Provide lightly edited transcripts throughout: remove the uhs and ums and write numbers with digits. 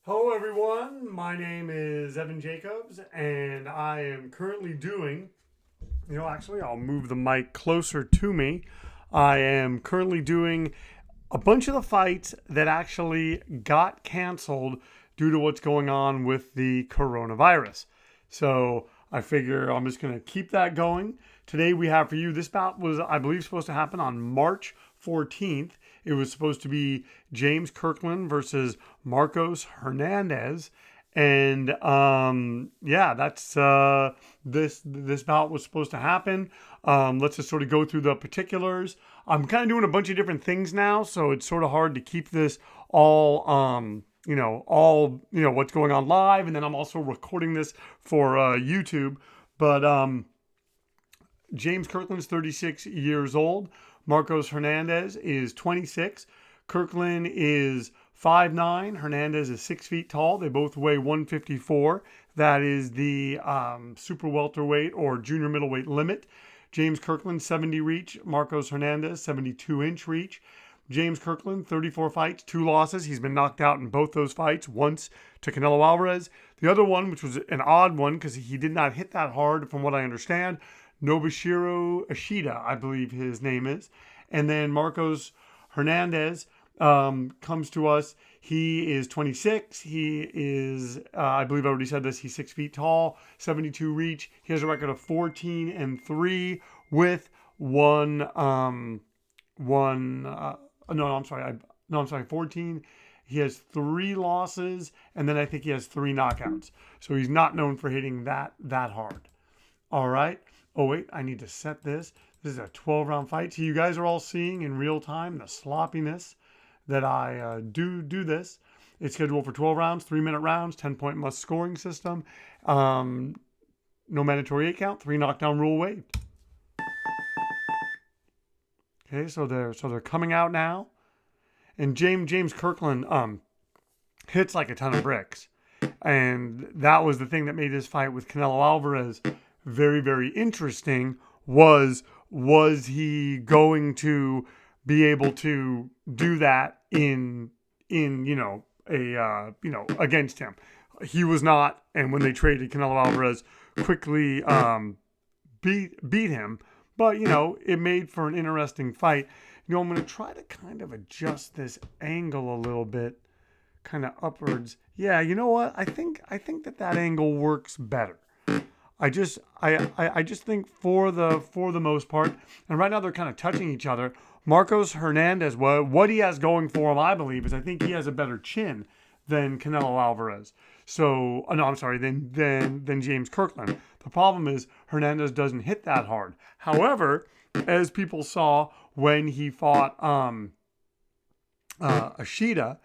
Hello everyone, my name is Evan Jacobs and I am currently doing, actually I'll move the mic closer to me. I am currently doing a bunch of the fights that actually got canceled due to what's going on with the coronavirus. So I figure I'm just going to keep that going. Today we have for you, this bout was, I believe, supposed to happen on March 14th. It was supposed to be James Kirkland versus Marcos Hernandez. And yeah, that's this bout was supposed to happen. Let's just sort of go through the particulars. I'm kind of doing a bunch of different things now, so it's sort of hard to keep this all what's going on live, and then I'm also recording this for YouTube. But James Kirkland's 36 years old. Marcos Hernandez is 26. Kirkland is 5'9". Hernandez is 6 feet tall. They both weigh 154. That is the super welterweight or junior middleweight limit. James Kirkland, 70 reach. Marcos Hernandez, 72-inch reach. James Kirkland, 34 fights, 2 losses. He's been knocked out in both those fights, once to Canelo Alvarez. The other one, which was an odd one because he did not hit that hard from what I understand, Nobushiro Ishida, I believe his name is. And then Marcos Hernandez comes to us. He is 26. He is, I believe I already said this, he's 6 feet tall, 72 reach. He has a record of 14-3 with one, no, I'm sorry. I'm sorry, 14. He has 3 losses, and then I think he has 3 knockouts. So he's not known for hitting that hard. All right. Oh, wait, I need to set this. This is a 12-round fight. So you guys are all seeing in real time the sloppiness that I do this. It's scheduled for 12 rounds, 3-minute rounds, 10-point must scoring system. No mandatory 8 count, 3 knockdown rule waived. Okay, so they're coming out now. And James Kirkland hits like a ton of bricks. And that was the thing that made this fight with Canelo Alvarez very, very interesting. Was he going to be able to do that in against him? He was not, and when they traded, Canelo Alvarez quickly beat him. But it made for an interesting fight. I'm going to try to kind of adjust this angle a little bit, kind of upwards. Yeah, you know what? I think that angle works better. I just think for the most part, and right now they're kind of touching each other. Marcos Hernandez, what he has going for him, I believe, is I think he has a better chin than Canelo Alvarez. So, no, I'm sorry, than James Kirkland. The problem is Hernandez doesn't hit that hard. However, as people saw when he fought Ishida,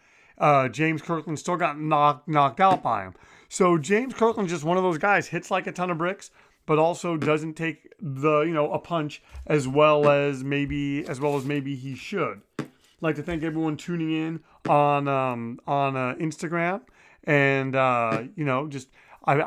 James Kirkland still got knocked out by him. So James Kirkland's just one of those guys, hits like a ton of bricks, but also doesn't take a punch as well as maybe he should. I'd like to thank everyone tuning in on Instagram, and I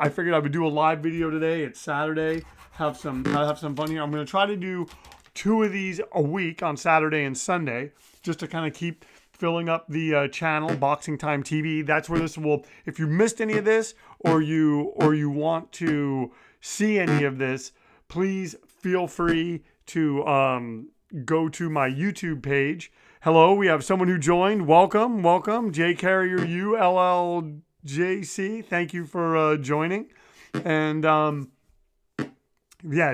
figured I would do a live video today. It's Saturday. Have some fun here. I'm going to try to do 2 of these a week on Saturday and Sunday, just to kind of keep filling up the channel, BoxingTime TV. That's where this will, if you missed any of this or you want to see any of this, please feel free to go to my YouTube page. Hello, we have someone who joined. Welcome. J Carrier U LLJC. Thank you for joining. And yeah,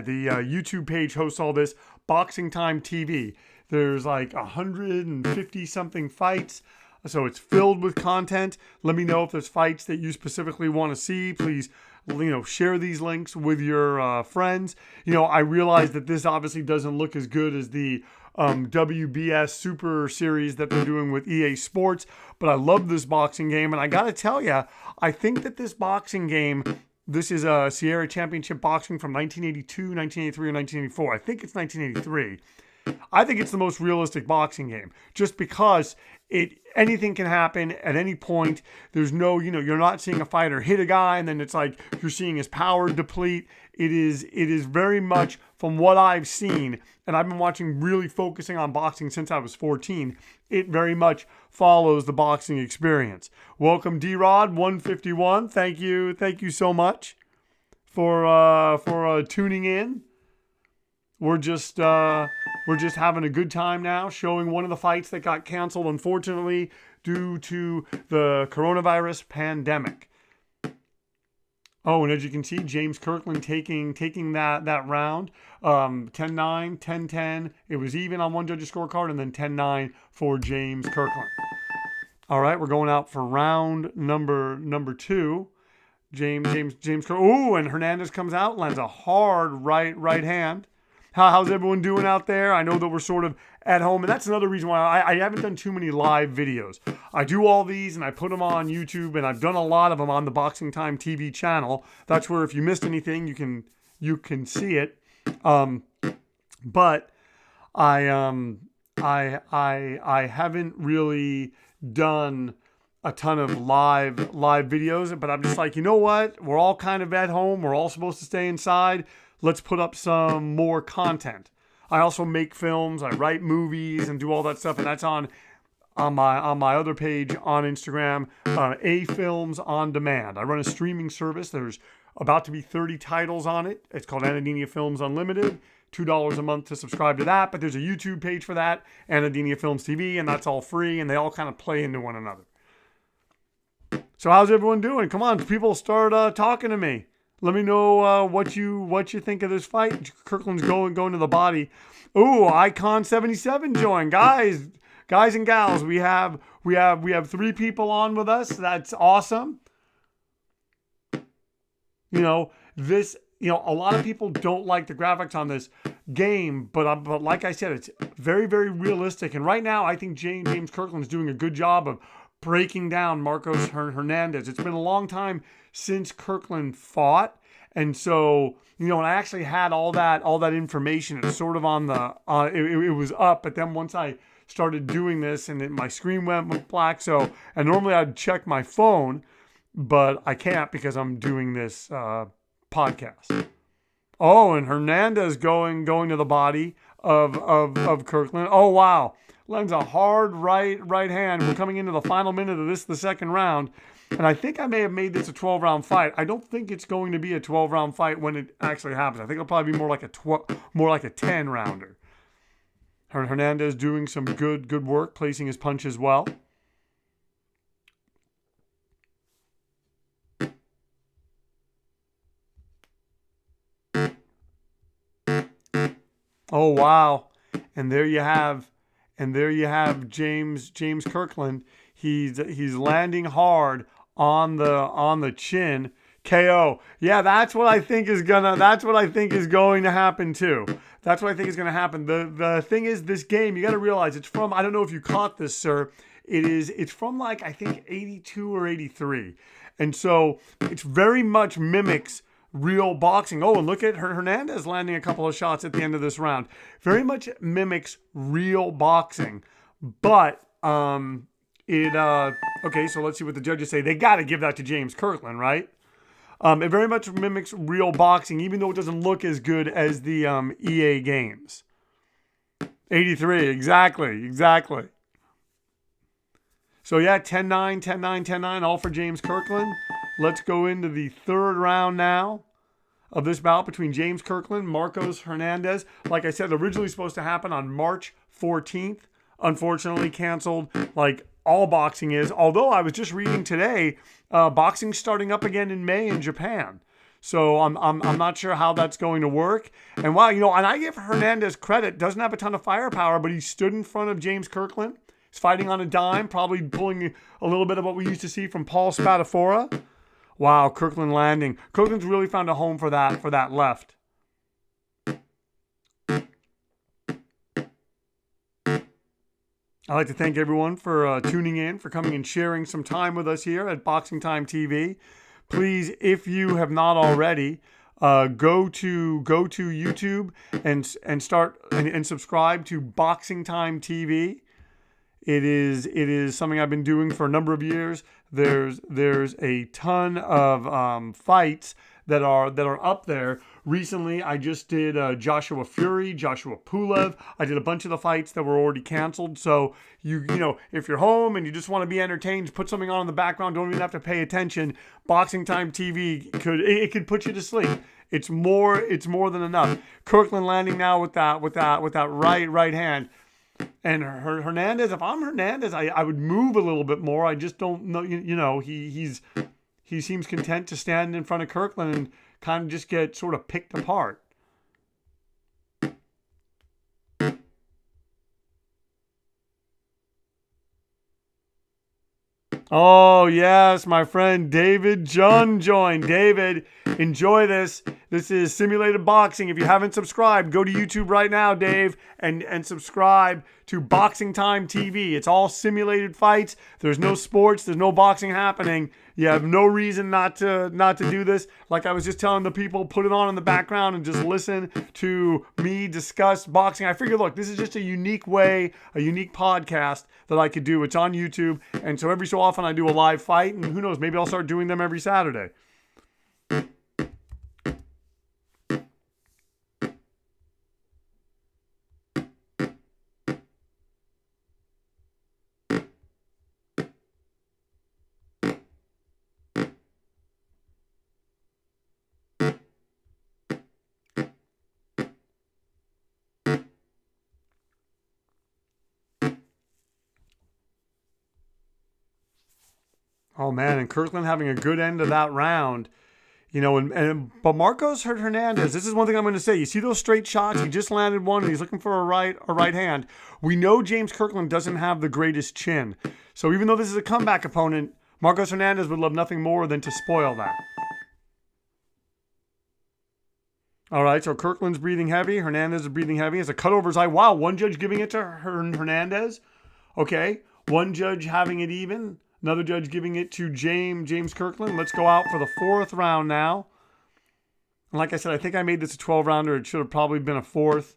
the YouTube page hosts all this. BoxingTime TV. There's like 150 something fights. So it's filled with content. Let me know if there's fights that you specifically want to see. Please, share these links with your friends. I realize that this obviously doesn't look as good as the WBS Super Series that they're doing with EA Sports, but I love this boxing game. And I got to tell you, I think that this boxing game, this is a Sierra Championship Boxing from 1982, 1983, or 1984. I think it's 1983. I think it's the most realistic boxing game, just because anything can happen at any point. There's no, you're not seeing a fighter hit a guy and then it's like you're seeing his power deplete. It is very much, from what I've seen, and I've been watching, really focusing on boxing since I was 14, it very much follows the boxing experience. Welcome, D-Rod 151. Thank you so much for tuning in. We're just having a good time now, showing one of the fights that got canceled, unfortunately, due to the coronavirus pandemic. Oh, and as you can see, James Kirkland taking that round, 10-9, 10-10. It was even on one judge's scorecard, and then 10-9 for James Kirkland. All right, we're going out for round number 2. James Kirkland. Ooh, and Hernandez comes out, lands a hard right hand. How's everyone doing out there? I know that we're sort of at home, and that's another reason why I haven't done too many live videos. I do all these, and I put them on YouTube, and I've done a lot of them on the BoxingTime TV channel. That's where if you missed anything, you can see it. But I haven't really done a ton of live videos, but I'm just like, you know what? We're all kind of at home. We're all supposed to stay inside. Let's put up some more content. I also make films. I write movies and do all that stuff, and that's on my other page on Instagram, A Films on Demand. I run a streaming service. There's about to be 30 titles on it. It's called Anadenia Films Unlimited. $2 a month to subscribe to that, but there's a YouTube page for that, Anadenia Films TV, and that's all free, and they all kind of play into one another. So how's everyone doing? Come on, people, start talking to me. Let me know what you think of this fight. Kirkland's going to the body. Ooh, Icon 77 joined. Guys and gals, we have 3 people on with us. That's awesome. A lot of people don't like the graphics on this game, but like I said, it's very, very realistic. And right now, I think James Kirkland's doing a good job of breaking down Marcos Hernandez. It's been a long time since Kirkland fought, and so and I actually had all that information. It's sort of on the it was up, but then once I started doing this, and my screen went black. So, and normally I'd check my phone, but I can't because I'm doing this podcast. Oh, and Hernandez going to the body of Kirkland. Oh wow. Lands a hard right hand. We're coming into the final minute of the second round. And I think I may have made this a 12-round fight. I don't think it's going to be a 12-round fight when it actually happens. I think it'll probably be more like a 10-rounder. Hernandez doing some good work, placing his punches well. Oh wow. And there you have James Kirkland. He's landing hard on the chin. KO. Yeah, that's what I think is going to happen too. That's what I think is going to happen. The thing is, this game, you got to realize it's from, I don't know if you caught this, sir. It's from like, I think 82 or 83. And so it's very much mimics real boxing. Oh, and look at Hernandez landing a couple of shots at the end of this round. Very much mimics real boxing. But okay, so let's see what the judges say. They got to give that to James Kirkland, right? It very much mimics real boxing, even though it doesn't look as good as the EA games. 83, exactly. So yeah, 10-9, 10-9, 10-9, all for James Kirkland. Let's go into the third round now of this bout between James Kirkland, Marcos Hernandez. Like I said, originally supposed to happen on March 14th. Unfortunately canceled, like all boxing is. Although I was just reading today, boxing's starting up again in May in Japan. So I'm not sure how that's going to work. And wow, and I give Hernandez credit, doesn't have a ton of firepower, but he stood in front of James Kirkland. He's fighting on a dime, probably pulling a little bit of what we used to see from Paul Spadafora. Wow, Kirkland landing. Kirkland's really found a home for that left. I'd like to thank everyone for tuning in, for coming and sharing some time with us here at BoxingTime TV. Please, if you have not already, go to YouTube and start and subscribe to Boxing Time TV. It is something I've been doing for a number of years. There's a ton of fights that are up there. Recently, I just did Joshua Fury, Joshua Pulev. I did a bunch of the fights that were already canceled. So you know, if you're home and you just want to be entertained, put something on in the background. Don't even have to pay attention. Boxing Time TV could put you to sleep. It's more than enough. Kirkland landing now with that right hand. And Hernandez, if I'm Hernandez, I would move a little bit more. I just don't know. You know, he seems content to stand in front of Kirkland and kind of just get sort of picked apart. Oh, yes, my friend David John joined. David, enjoy this. This is Simulated Boxing. If you haven't subscribed, go to YouTube right now, Dave, and subscribe to Boxing Time TV. It's all simulated fights. There's no sports. There's no boxing happening. You have no reason not to do this. Like I was just telling the people, put it on in the background and just listen to me discuss boxing. I figured, look, this is just a unique way, a unique podcast that I could do. It's on YouTube. And so every so often I do a live fight. And who knows, maybe I'll start doing them every Saturday. Oh, man, and Kirkland having a good end of that round. You know, but Marcos Hernandez, this is one thing I'm going to say. You see those straight shots? He just landed one, and he's looking for a right hand. We know James Kirkland doesn't have the greatest chin. So even though this is a comeback opponent, Marcos Hernandez would love nothing more than to spoil that. All right, so Kirkland's breathing heavy. Hernandez is breathing heavy. It's a cut over his eye. Wow, one judge giving it to Hernandez. Okay, one judge having it even. Another judge giving it to James Kirkland. Let's go out for the fourth round now. And like I said, I think I made this a 12-rounder. It should have probably been a fourth.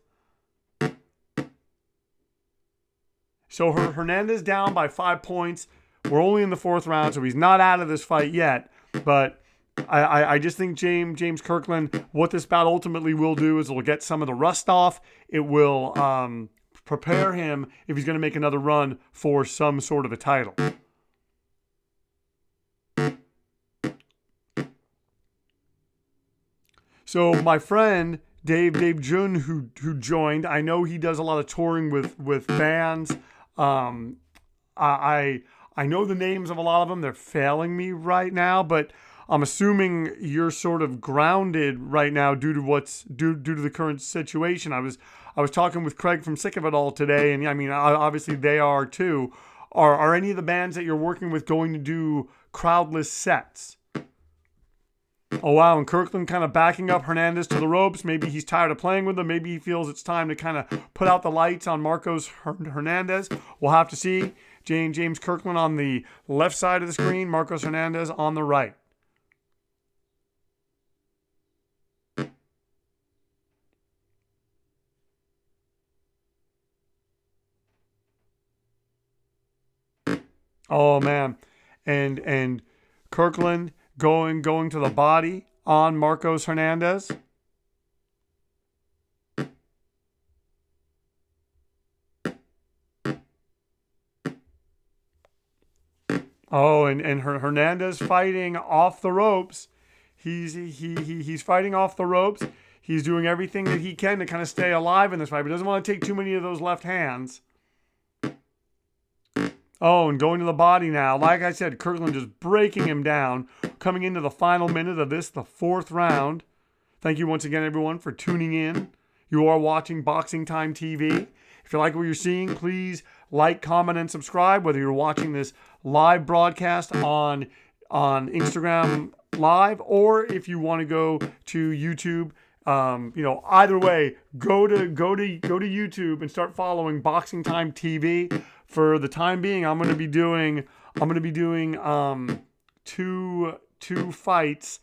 So Hernandez down by 5 points. We're only in the fourth round, so he's not out of this fight yet. But I just think James Kirkland, what this bout ultimately will do is it will get some of the rust off. It will prepare him if he's going to make another run for some sort of a title. So my friend Dave Jun, who joined, I know he does a lot of touring with bands. I know the names of a lot of them. They're failing me right now, but I'm assuming you're sort of grounded right now due to the current situation. I was talking with Craig from Sick of It All today, and I mean obviously they are too. Are any of the bands that you're working with going to do crowdless sets? Oh, wow, and Kirkland kind of backing up Hernandez to the ropes. Maybe he's tired of playing with him. Maybe he feels it's time to kind of put out the lights on Marcos Hernandez. We'll have to see. James Kirkland on the left side of the screen, Marcos Hernandez on the right. Oh, man. And Kirkland going to the body on Marcos Hernandez. Oh, and Hernandez fighting off the ropes. He's fighting off the ropes. He's doing everything that he can to kind of stay alive in this fight, but doesn't want to take too many of those left hands. Oh, and going to the body now. Like I said, Kirkland just breaking him down. Coming into the final minute of this, the fourth round. Thank you once again, everyone, for tuning in. You are watching Boxing Time TV. If you like what you're seeing, please like, comment, and subscribe. Whether you're watching this live broadcast on Instagram Live, or if you want to go to YouTube. Either way, go to YouTube and start following Boxing Time TV. For the time being, I'm going to be doing two fights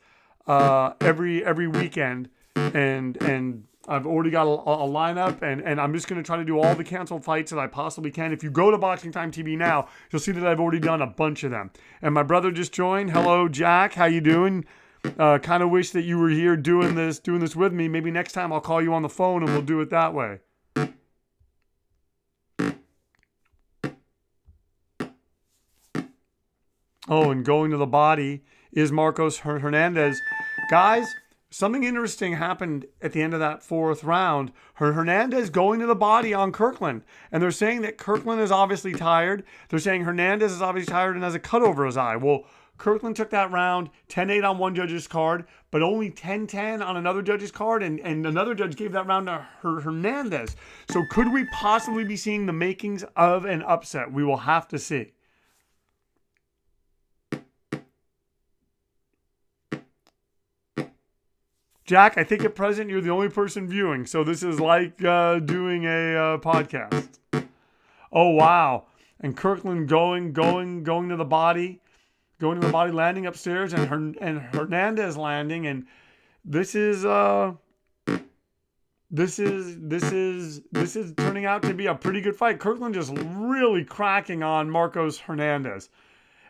every weekend, and I've already got a lineup, and I'm just going to try to do all the canceled fights that I possibly can. If you go to Boxing Time TV now, you'll see that I've already done a bunch of them. And my brother just joined. Hello, Jack. How you doing? Kind of wish that you were here doing this with me. Maybe next time I'll call you on the phone and we'll do it that way. Oh, and going to the body is Marcos Hernandez. Guys, something interesting happened at the end of that fourth round. Hernandez going to the body on Kirkland. And they're saying that Kirkland is obviously tired. They're saying Hernandez is obviously tired and has a cut over his eye. Well, Kirkland took that round 10-8 on one judge's card, but only 10-10 on another judge's card, and another judge gave that round to Hernandez. So could we possibly be seeing the makings of an upset? We will have to see. Jack, I think at present you're the only person viewing, so this is like doing a podcast. Oh, wow. And Kirkland going to the body, landing upstairs, and Hernandez landing, and this is turning out to be a pretty good fight. Kirkland just really cracking on Marcos Hernandez.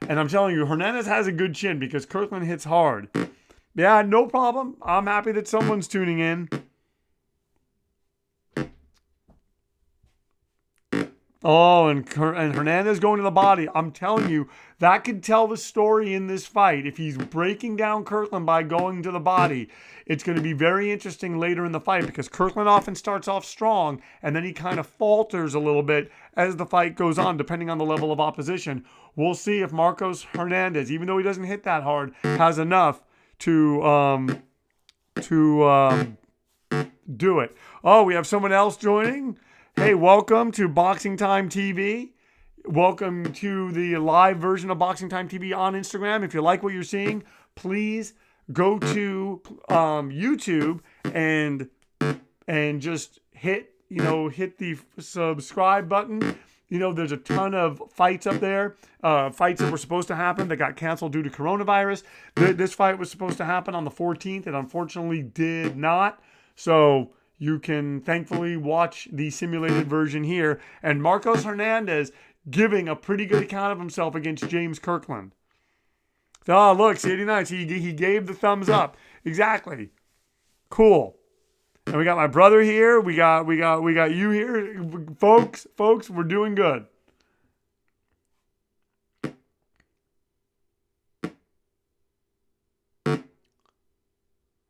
And I'm telling you, Hernandez has a good chin because Kirkland hits hard. Yeah, no problem. I'm happy that someone's tuning in. Oh, and Hernandez going to the body. I'm telling you, that could tell the story in this fight. If he's breaking down Kirkland by going to the body, it's going to be very interesting later in the fight because Kirkland often starts off strong and then he kind of falters a little bit as the fight goes on, depending on the level of opposition. We'll see if Marcos Hernandez, even though he doesn't hit that hard, has enough to do it. Oh, we have someone else joining. Hey, welcome to Boxing Time TV. Welcome to the live version of Boxing Time TV on Instagram. If you like what you're seeing, please go to YouTube and just hit the subscribe button. You know, there's a ton of fights up there, fights that were supposed to happen that got canceled due to coronavirus. This fight was supposed to happen on the 14th. It unfortunately did not. So you can thankfully watch the simulated version here. And Marcos Hernandez giving a pretty good account of himself against James Kirkland. Oh, look, C89, he gave the thumbs up. Exactly. Cool. And we got my brother here. We got you here. Folks, we're doing good.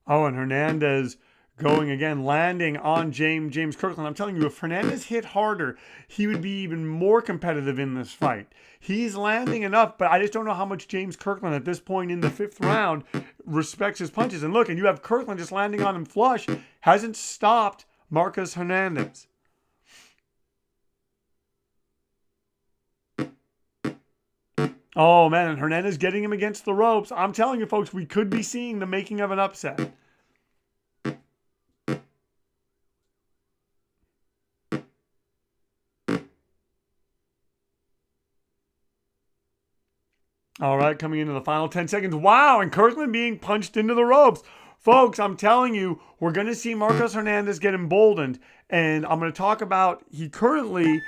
Oh, and Hernandez going again, landing on James Kirkland. I'm telling you, if Hernandez hit harder, he would be even more competitive in this fight. He's landing enough, but I just don't know how much James Kirkland at this point in the fifth round respects his punches. And look, and you have Kirkland just landing on him flush, hasn't stopped Marcos Hernandez. Oh, man, and Hernandez getting him against the ropes. I'm telling you, folks, we could be seeing the making of an upset. All right, coming into the final 10 seconds. Wow, and Kirkland being punched into the ropes. Folks, I'm telling you, we're going to see Marcos Hernandez get emboldened. And I'm going to talk about, he currently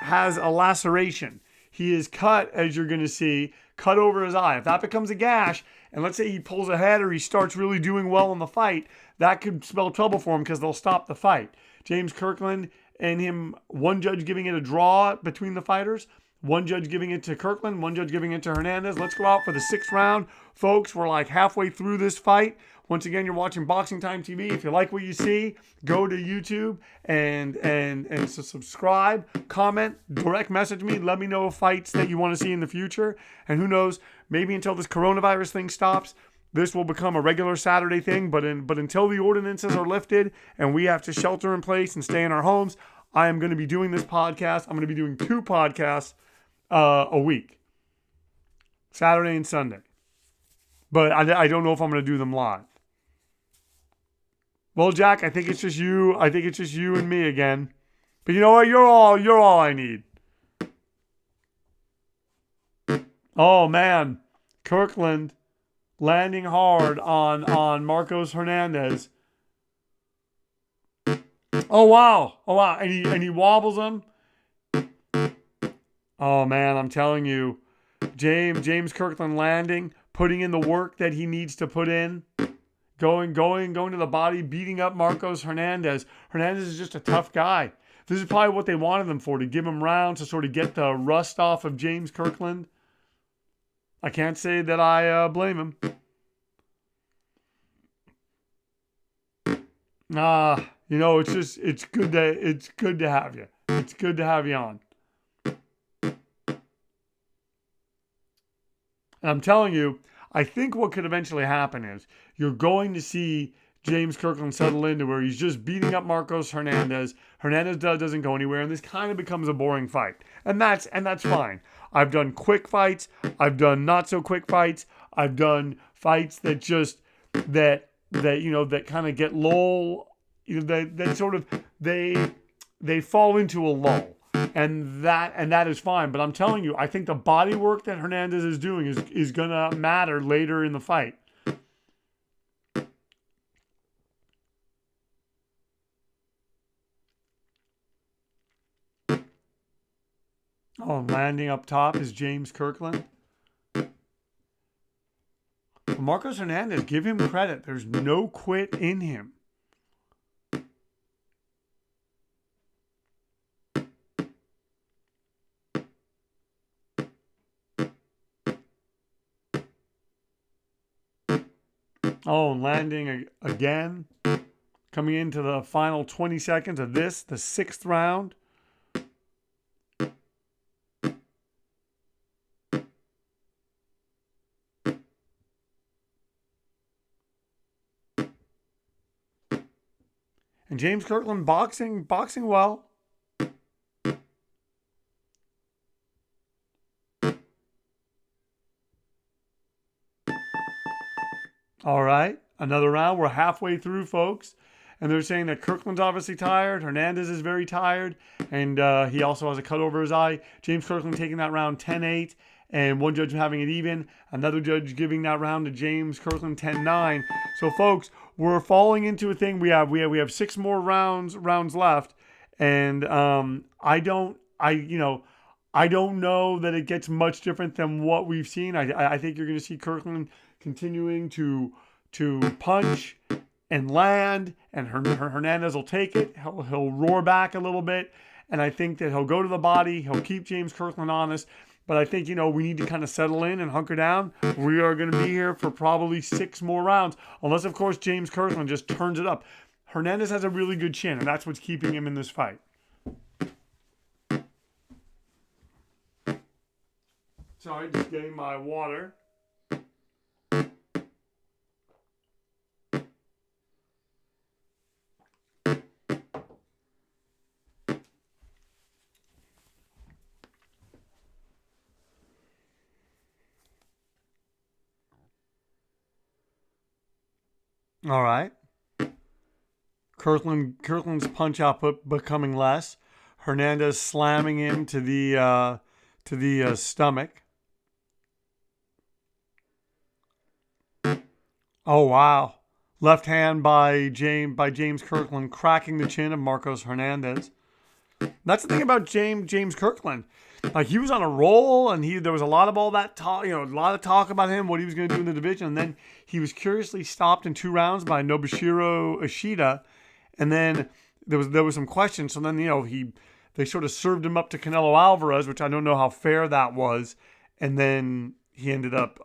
has a laceration. He is cut, as you're going to see, cut over his eye. If that becomes a gash, and let's say he pulls ahead or he starts really doing well in the fight, that could spell trouble for him because they'll stop the fight. James Kirkland and him, one judge giving it a draw between the fighters. One judge giving it to Kirkland, one judge giving it to Hernandez. Let's go out for the sixth round. Folks, we're like halfway through this fight. Once again, you're watching Boxing Time TV. If you like what you see, go to YouTube and subscribe, comment, direct message me. Let me know fights that you want to see in the future. And who knows, maybe until this coronavirus thing stops, this will become a regular Saturday thing. But until the ordinances are lifted and we have to shelter in place and stay in our homes, I am going to be doing this podcast. I'm going to be doing 2 podcasts a week, Saturday and Sunday. But I don't know if I'm going to do them live. Well, Jack, I think it's just you. I think it's just you and me again. But you know what? You're all I need. Oh man, Kirkland landing hard on Marcos Hernandez. Oh wow, and he wobbles him. Oh man, I'm telling you, James Kirkland landing, putting in the work that he needs to put in. Going to the body, beating up Marcos Hernandez. Hernandez is just a tough guy. This is probably what they wanted him for, to give him rounds to sort of get the rust off of James Kirkland. I can't say that I blame him. It's good to have you. It's good to have you on. And I'm telling you, I think what could eventually happen is you're going to see James Kirkland settle into where he's just beating up Marcos Hernandez. Hernandez doesn't go anywhere, and this kind of becomes a boring fight. And that's fine. I've done quick fights. I've done not so quick fights. I've done fights that just that kind of get lull. That sort of they fall into a lull. And that is fine. But I'm telling you, I think the body work that Hernandez is doing is going to matter later in the fight. Oh, landing up top is James Kirkland. Marcos Hernandez, give him credit. There's no quit in him. Oh, landing again. Coming into the final 20 seconds of this, the 6th round. And James Kirkland boxing well. All right, another round. We're halfway through, folks. And they're saying that Kirkland's obviously tired. Hernandez is very tired. And he also has a cut over his eye. James Kirkland taking that round 10-8. And one judge having it even. Another judge giving that round to James Kirkland 10-9. So, folks, we're falling into a thing. We have 6 more rounds left. And I don't know that it gets much different than what we've seen. I think you're going to see Kirkland continuing to punch and land, and Hernandez will take it. He'll roar back a little bit, and I think that he'll go to the body. He'll keep James Kirkland honest, but I think we need to kind of settle in and hunker down. We are going to be here for probably 6 more rounds, unless of course James Kirkland just turns it up. Hernandez has a really good chin, and that's what's keeping him in this fight. Sorry, just getting my water. All right. Kirkland's punch output becoming less. Hernandez slamming him to the stomach. Oh wow! Left hand by James Kirkland, cracking the chin of Marcos Hernandez. That's the thing about James Kirkland. Like, he was on a roll, and there was a lot of all that talk, a lot of talk about him, what he was going to do in the division, and then he was curiously stopped in 2 rounds by Nobushiro Ishida, and then there was some questions. So then they sort of served him up to Canelo Alvarez, which I don't know how fair that was, and then he ended up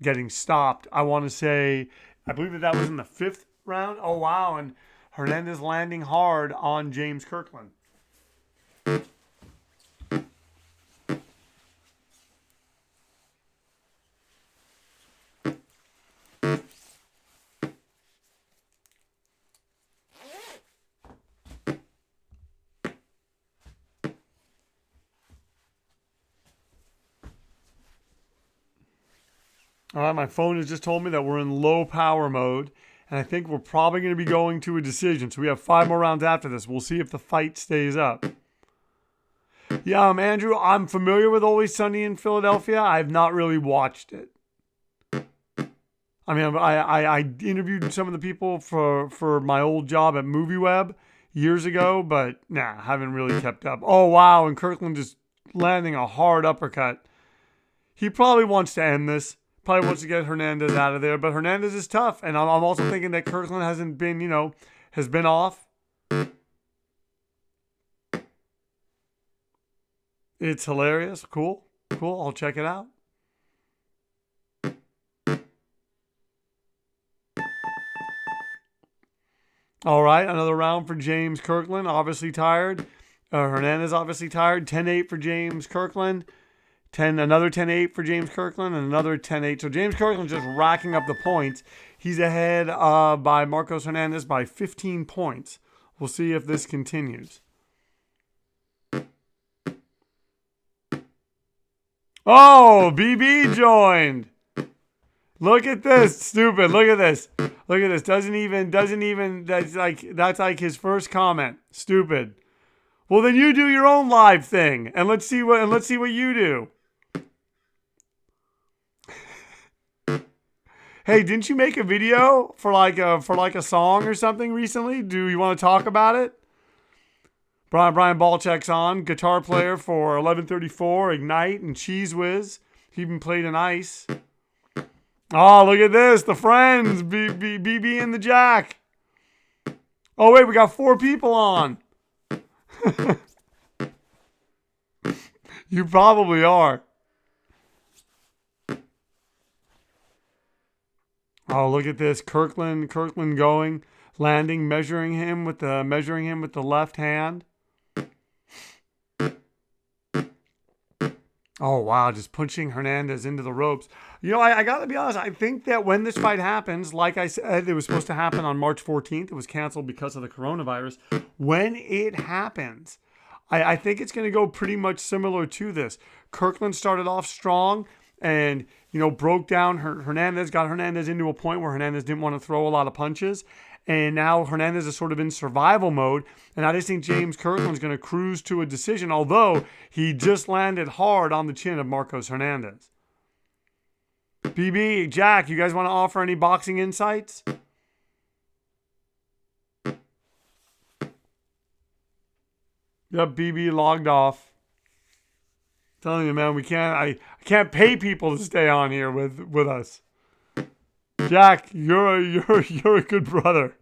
getting stopped. I believe that was in the 5th round. Oh wow! And Hernandez landing hard on James Kirkland. All right, my phone has just told me that we're in low power mode, and I think we're probably going to be going to a decision. So we have 5 more rounds after this. We'll see if the fight stays up. Yeah, Andrew, I'm familiar with Always Sunny in Philadelphia. I've not really watched it. I mean, I interviewed some of the people for my old job at MovieWeb years ago, but nah, haven't really kept up. Oh, wow, and Kirkland just landing a hard uppercut. He probably wants to end this. Probably wants to get Hernandez out of there, but Hernandez is tough. And I'm also thinking that Kirkland hasn't been, has been off. It's hilarious. Cool. I'll check it out. All right, another round for James Kirkland. Obviously tired. Hernandez obviously tired. 10-8 for James Kirkland. Another 10-8 for James Kirkland, and another 10-8. So James Kirkland's just racking up the points. He's ahead by Marcos Hernandez by 15 points. We'll see if this continues. Oh, BB joined. Look at this, stupid. Look at this. Doesn't even. That's like his first comment. Stupid. Well, then you do your own live thing, and let's see what you do. Hey, didn't you make a video for like a song or something recently? Do you want to talk about it? Brian Balchek's on, guitar player for 1134, Ignite, and Cheese Whiz. He even played in Ice. Oh, look at this, the friends, BB and the Jack. Oh wait, we got 4 people on. You probably are. Oh, look at this. Kirkland going, landing, measuring him with the left hand. Oh, wow, just punching Hernandez into the ropes. I got to be honest. I think that when this fight happens, like I said, it was supposed to happen on March 14th. It was canceled because of the coronavirus. When it happens, I think it's going to go pretty much similar to this. Kirkland started off strong and, broke down Hernandez, got Hernandez into a point where Hernandez didn't want to throw a lot of punches. And now Hernandez is sort of in survival mode. And I just think James Kirkland's going to cruise to a decision, although he just landed hard on the chin of Marcos Hernandez. BB, Jack, you guys want to offer any boxing insights? Yep, BB logged off. Telling you, man, I can't pay people to stay on here with us. Jack, you're a good brother.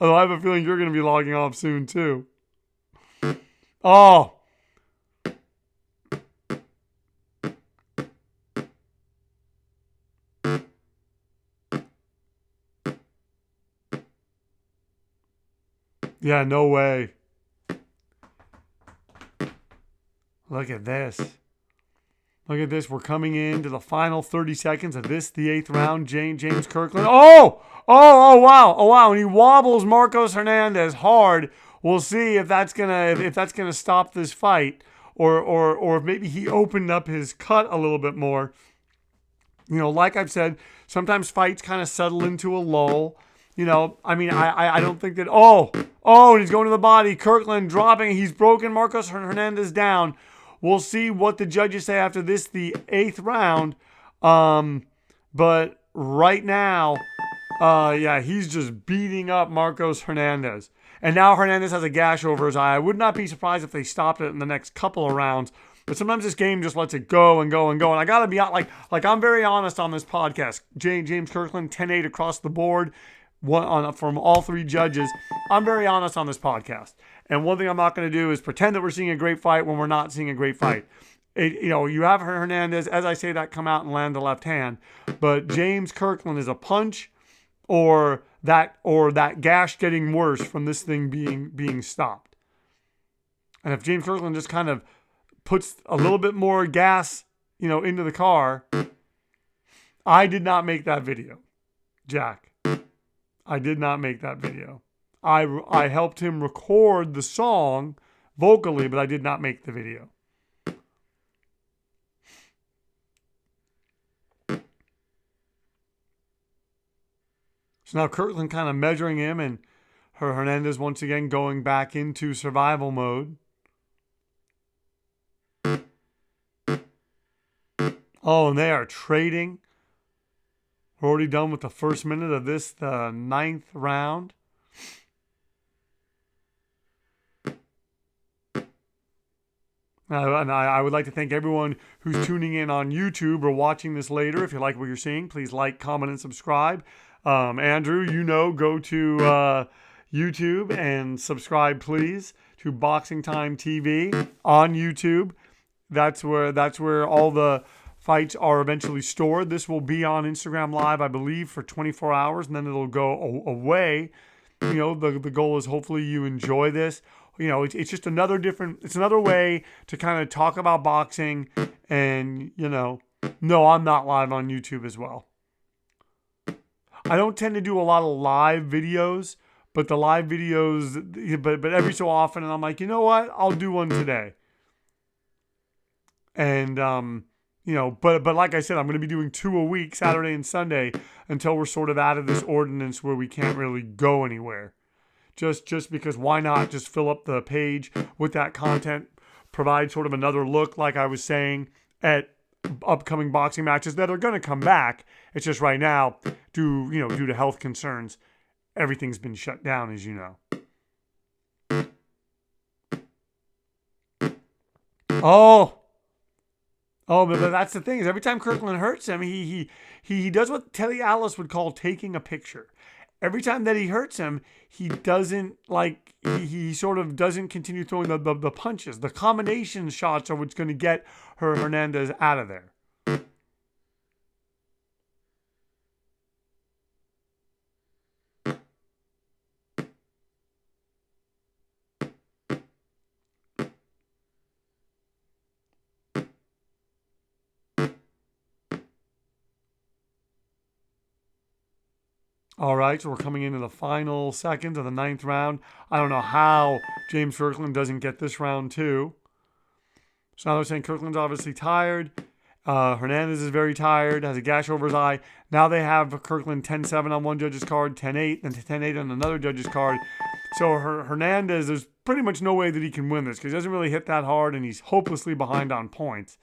Although I have a feeling you're going to be logging off soon too. Oh. Yeah, no way. Look at this. Look at this. We're coming into the final 30 seconds of this, the 8th round. James Kirkland. Oh, wow. And he wobbles Marcos Hernandez hard. We'll see if that's gonna stop this fight, or if maybe he opened up his cut a little bit more. Like I've said, sometimes fights kind of settle into a lull. I don't think that. Oh, and he's going to the body. Kirkland dropping. He's broken Marcos Hernandez down. We'll see what the judges say after this, the 8th round. But right now, he's just beating up Marcos Hernandez. And now Hernandez has a gash over his eye. I would not be surprised if they stopped it in the next couple of rounds. But sometimes this game just lets it go and go and go. And I got to be out, like I'm very honest on this podcast. James Kirkland, 10-8 across the board. From all 3 judges. I'm very honest on this podcast. And one thing I'm not going to do is pretend that we're seeing a great fight when we're not seeing a great fight. You have Hernandez, as I say that, come out and land the left hand. But James Kirkland is a punch or that gash getting worse from this thing being stopped. And if James Kirkland just kind of puts a little bit more gas, into the car. I did not make that video, Jack. I did not make that video. I helped him record the song vocally, but I did not make the video. So now Kirkland kind of measuring him, and Hernandez once again going back into survival mode. Oh, and they are trading. We're already done with the first minute of this, the 9th round. And I would like to thank everyone who's tuning in on YouTube or watching this later. If you like what you're seeing, please like, comment, and subscribe. Andrew, go to YouTube and subscribe, please, to BoxingTime TV on YouTube. That's where all the fights are eventually stored. This will be on Instagram Live, I believe, for 24 hours, and then it'll go away. The goal is hopefully you enjoy this. It's just it's another way to kind of talk about boxing. And, no, I'm not live on YouTube as well. I don't tend to do a lot of live videos, but the live videos, but every so often, and I'm like, you know what? I'll do one today. And, but like I said, I'm going to be doing 2 a week, Saturday and Sunday, until we're sort of out of this ordinance where we can't really go anywhere. Just because why not just fill up the page with that content, provide sort of another look, like I was saying, at upcoming boxing matches that are going to come back. It's just right now, due to health concerns, everything's been shut down, as you know. But that's the thing, is every time Kirkland hurts him, he does what Telly Alice would call taking a picture. Every time that he hurts him, he doesn't he sort of doesn't continue throwing the punches. The combination shots are what's going to get Hernandez out of there. All right, so we're coming into the final seconds of the 9th round. I don't know how James Kirkland doesn't get this round too. So now they're saying Kirkland's obviously tired. Hernandez is very tired, has a gash over his eye. Now they have Kirkland 10-7 on one judge's card, 10-8, and 10-8 on another judge's card. So Hernandez, there's pretty much no way that he can win this because he doesn't really hit that hard and he's hopelessly behind on points.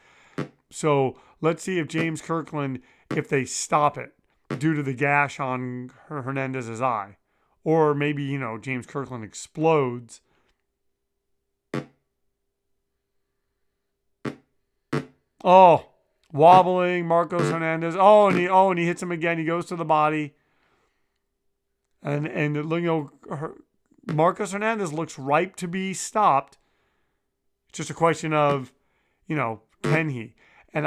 So let's see if James Kirkland, if they stop it due to the gash on Hernandez's eye. Or maybe, James Kirkland explodes. Oh, wobbling, Marcos Hernandez. And he hits him again. He goes to the body. And Marcos Hernandez looks ripe to be stopped. It's just a question of, can he? And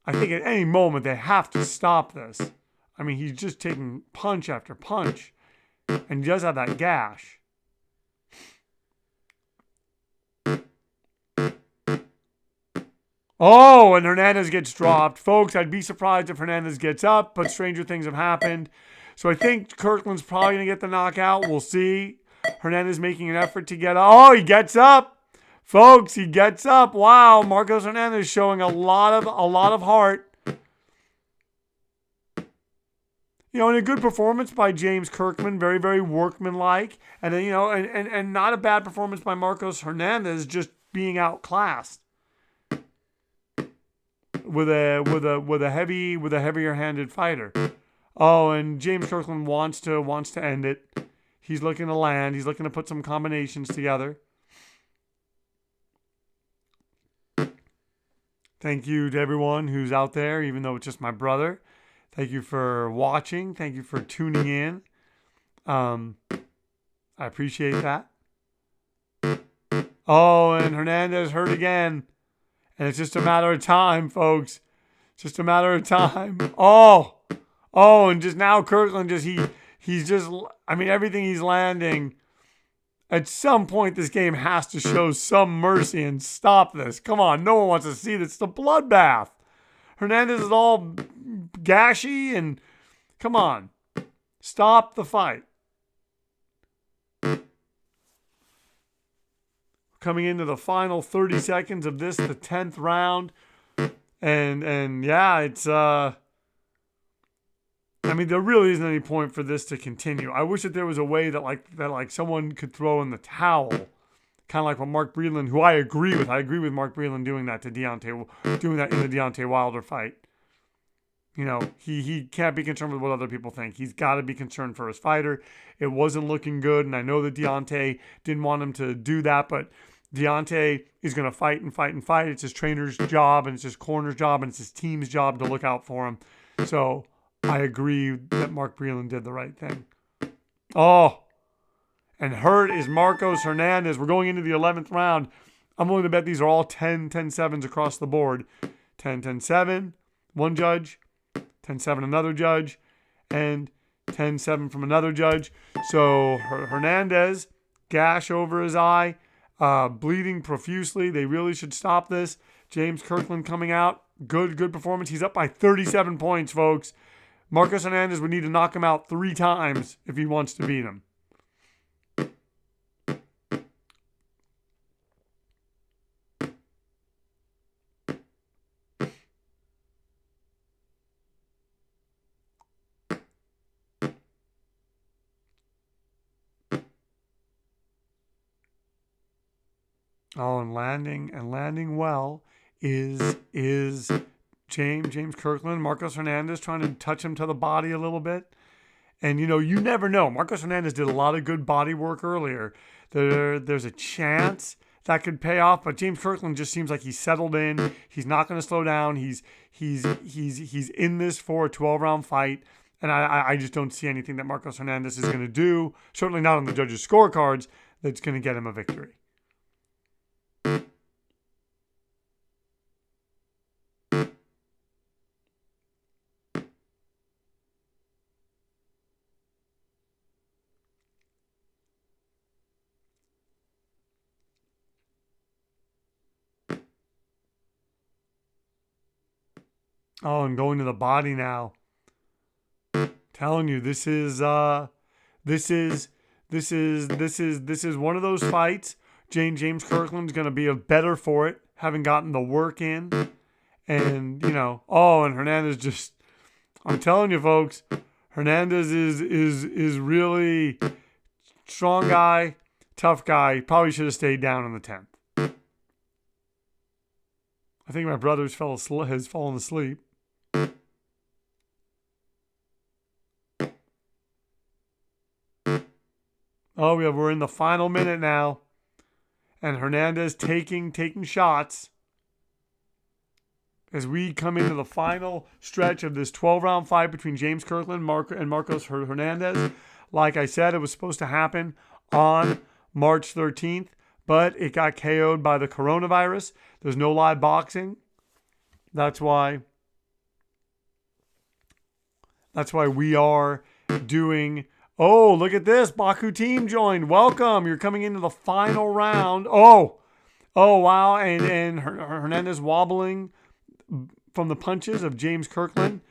I think at any moment they have to stop this. He's just taking punch after punch. And he does have that gash. Oh, and Hernandez gets dropped. Folks, I'd be surprised if Hernandez gets up, but stranger things have happened. So I think Kirkland's probably going to get the knockout. We'll see. Hernandez making an effort to get up. Oh, he gets up. Folks, he gets up. Wow, Marcos Hernandez showing a lot of heart. And a good performance by James Kirkland, very, very workmanlike. And then, and not a bad performance by Marcos Hernandez, just being outclassed with a heavier handed fighter. Oh, and James Kirkland wants to end it. He's looking to land. He's looking to put some combinations together. Thank you to everyone who's out there, even though it's just my brother. Thank you for watching. Thank you for tuning in. I appreciate that. Oh, and Hernandez hurt again. And it's just a matter of time, folks. It's just a matter of time. Oh, and just now Kirkland he's just, everything he's landing. At some point, this game has to show some mercy and stop this. Come on, no one wants to see this. It's a bloodbath. Hernandez is all gashy and come on, stop the fight. Coming into the final 30 seconds of this, the 10th round. And yeah, it's, there really isn't any point for this to continue. I wish that there was a way that someone could throw in the towel. Kind of like what Mark Breland, who I agree with. I agree with Mark Breland doing that in the Deontay Wilder fight. You know, he can't be concerned with what other people think. He's got to be concerned for his fighter. It wasn't looking good, and I know that Deontay didn't want him to do that, but Deontay is going to fight and fight and fight. It's his trainer's job, and it's his corner's job, and it's his team's job to look out for him. So I agree that Mark Breland did the right thing. Oh, and hurt is Marcos Hernandez. We're going into the 11th round. I'm willing to bet these are all 10-10-7s across the board. 10-10-7, one judge. 10-7 another judge, and 10-7 from another judge. So Hernandez, gash over his eye, bleeding profusely. They really should stop this. James Kirkland coming out. Good performance. He's up by 37 points, folks. Marcos Hernandez would need to knock him out 3 times if he wants to beat him. Oh, and landing well is James Kirkland. Marcos Hernandez trying to touch him to the body a little bit. And, you know, you never know. Marcos Hernandez did a lot of good body work earlier. There's a chance that could pay off, but James Kirkland just seems like he's settled in. He's not going to slow down. He's in this for a 12-round fight. And I just don't see anything that Marcos Hernandez is going to do, certainly not on the judges' scorecards, that's going to get him a victory. Oh, and going to the body now. Telling you, this is one of those fights. James Kirkland's going to be better for it, having gotten the work in. And, you know, and Hernandez just, I'm telling you, folks, Hernandez is really strong guy, tough guy. Probably should have stayed down in the 10th. I think my brother's has fallen asleep. Oh, yeah, we're in the final minute now. And Hernandez taking shots as we come into the final stretch of this 12-round fight between James Kirkland and Marcos Hernandez. Like I said, it was supposed to happen on March 13th, but it got KO'd by the coronavirus. There's no live boxing. That's why we are doing... Oh, look at this. Baku team joined. Welcome. You're coming into the final round. Oh, wow. And Hernandez wobbling from the punches of James Kirkland.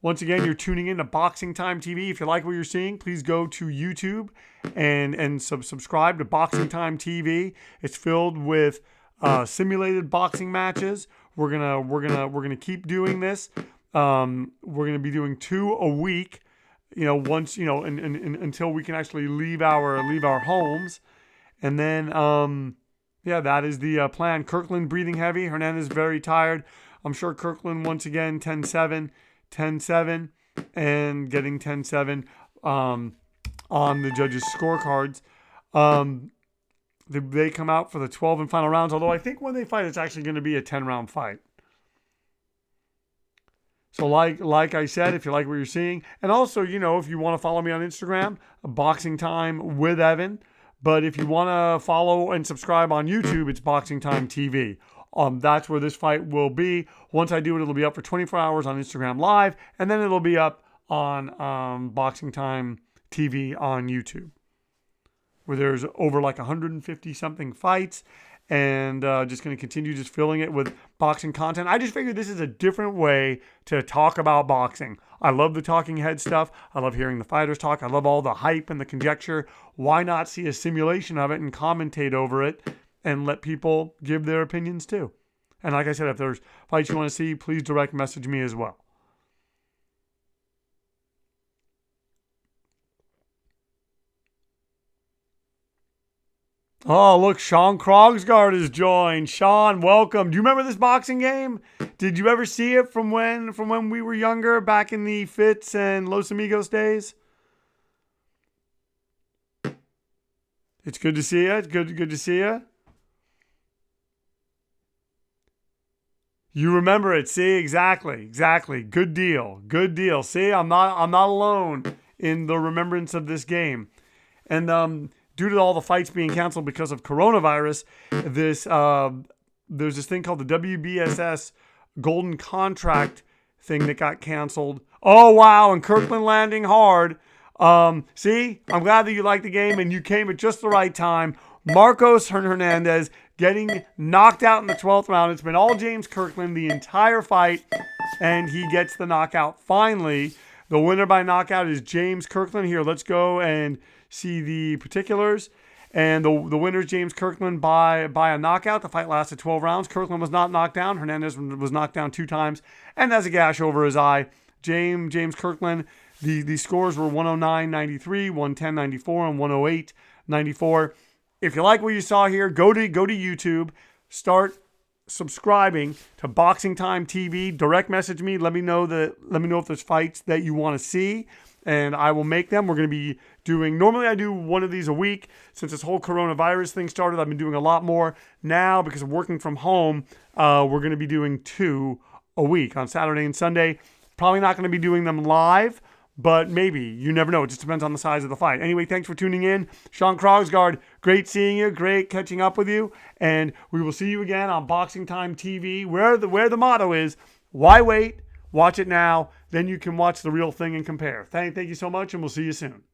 Once again, you're tuning in to BoxingTime TV. If you like what you're seeing, please go to YouTube and subscribe to BoxingTime TV. It's filled with simulated boxing matches. We're gonna keep doing this. We're gonna be doing 2 a week. You know, once, you know, until we can actually leave our homes. And then, that is the plan. Kirkland breathing heavy. Hernandez very tired. I'm sure Kirkland, once again, 10-7, and getting 10-7 on the judges' scorecards. They come out for the 12 and final rounds, although I think when they fight, it's actually going to be a 10-round fight. So like I said, if you like what you're seeing, and also, you know, if you want to follow me on Instagram, Boxing Time with Evan. But if you want to follow and subscribe on YouTube, it's BoxingTime TV. That's where this fight will be. Once I do it, it'll be up for 24 hours on Instagram Live, and then it'll be up on BoxingTime TV on YouTube, where there's over like 150 something fights. And just going to continue just filling it with boxing content. I just figured this is a different way to talk about boxing. I love the talking head stuff. I love hearing the fighters talk. I love all the hype and the conjecture. Why not see a simulation of it and commentate over it and let people give their opinions too? And like I said, if there's fights you want to see, please direct message me as well. Oh, look, Sean Krogsgaard has joined. Sean, welcome. Do you remember this boxing game? Did you ever see it from when we were younger, back in the Fitz and Los Amigos days? It's good to see you. It's good to see you. You remember it. See, exactly. Good deal. See, I'm not alone in the remembrance of this game. And due to all the fights being canceled because of coronavirus, there's this thing called the WBSS Golden Contract thing that got canceled. Oh wow! And Kirkland landing hard. See, I'm glad that you liked the game and you came at just the right time. Marcos Hernandez getting knocked out in the 12th round. It's been all James Kirkland the entire fight, and he gets the knockout finally. The winner by knockout is James Kirkland. Here, let's go and see the particulars. And the winner is James Kirkland by a knockout. The fight lasted 12 rounds. Kirkland was not knocked down. Hernandez was knocked down 2 times and has a gash over his eye. James Kirkland, the scores were 109.93, 110.94, and 108.94. If you like what you saw here, go to YouTube, start subscribing to BoxingTime TV. Direct message me. Let me know if there's fights that you want to see, and I will make them. We're going to be doing. Normally, I do one of these a week. Since this whole coronavirus thing started, I've been doing a lot more now because of working from home. We're going to be doing 2 a week on Saturday and Sunday. Probably not going to be doing them live, but maybe. You never know. It just depends on the size of the fight. Anyway, thanks for tuning in. Sean Krogsgaard, great seeing you. Great catching up with you. And we will see you again on BoxingTime TV, where the motto is, why wait? Watch it now. Then you can watch the real thing and compare. Thank you so much, and we'll see you soon.